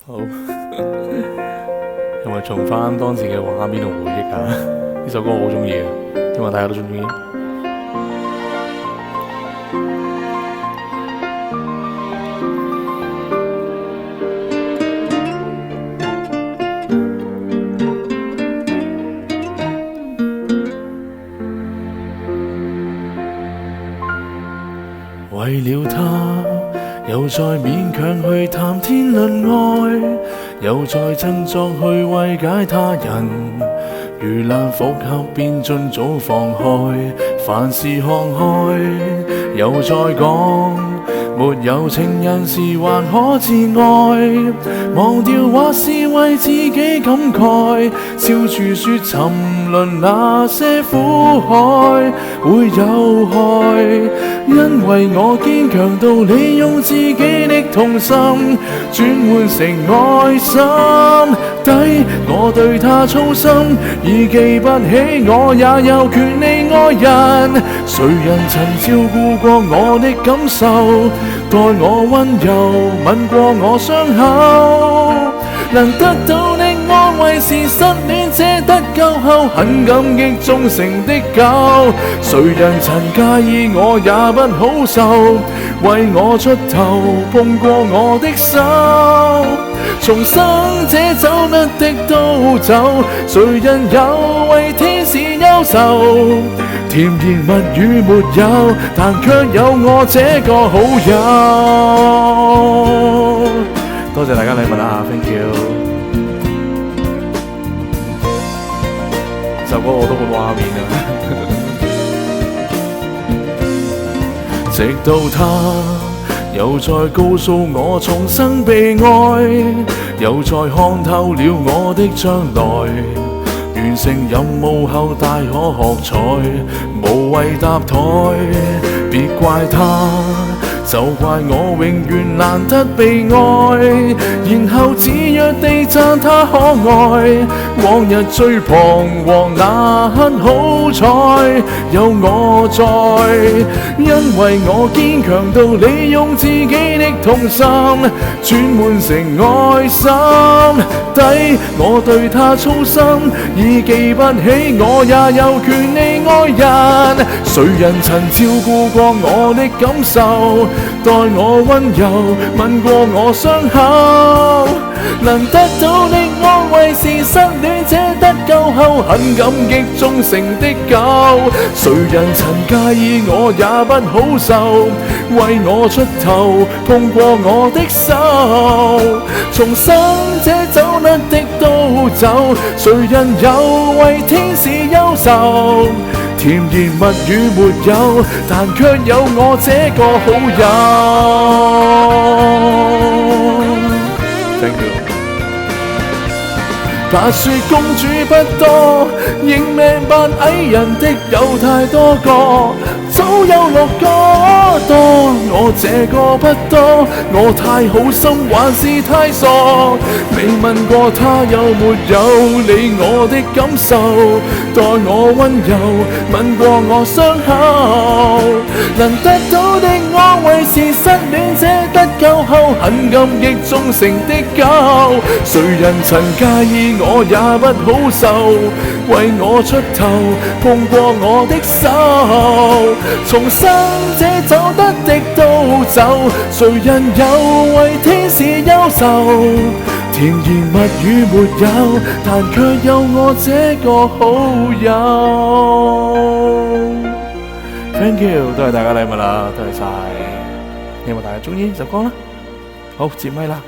好，因為重翻當時嘅畫面同回憶啊，呢首歌我好中意嘅，希望大家都中意。為了他，又再勉強去談天論愛，又再振作去慰解他人。如難復合，便盡早放開，凡事看開。又再講，沒有情人時還可自愛，忘掉或是為自己感慨，笑住說沉淪那些苦海會有害。因為我堅強到利用自己的痛心轉換成愛心，抵我對他操心，已記不起我也有權利愛人。誰人曾照顧過我的感受，待我溫柔吻過我傷口，能得到的安慰是失戀者得救後很感激忠誠的狗。誰人曾介意我也不好受，為我出頭碰過我的手，重生者走得的都走，誰人有為天使憂愁？甜言蜜語沒有，但卻有我這個好友。多謝大家禮物啊 ，thank you。首歌我都好畫面啊。直到他又再告訴我重生被愛，又再看透了我的將來，完成任務後大可喝彩，無謂搭台，別怪他，就怪我永遠難得被愛，然後自虐地讚他可愛。往日最彷徨那刻好彩有我在，因為我堅強到利用自己的痛心轉換成愛心，抵我對他操心，已記不起我也有權利愛人。誰人曾照顧過我的感受，待我溫柔吻過我傷口，能得到的安慰是失戀者得救後很感激忠誠的狗。誰人曾介意我也不好受，為我出頭碰過我的手，重生者走得的都走，誰人有為天使憂愁？甜言蜜語沒有，但卻有我這個好友。Thank you。白雪公主不多，認命扮矮人的有太多個，早有6個多，我這個不多，我太好心還是太傻，未問過他有沒有理我的感受，待我溫柔吻過我傷口，能得到的安慰是失戀者得救後很感激忠誠的狗。誰人曾介意我也不好受，為我出頭碰過我的手，重生者走得的都走，誰人有為天使憂愁？甜言蜜語沒有，但卻有我這個好友。Thank you， 多謝大家禮物啦，多謝晒，希望大家鍾意呢首歌啦。好，接咪啦。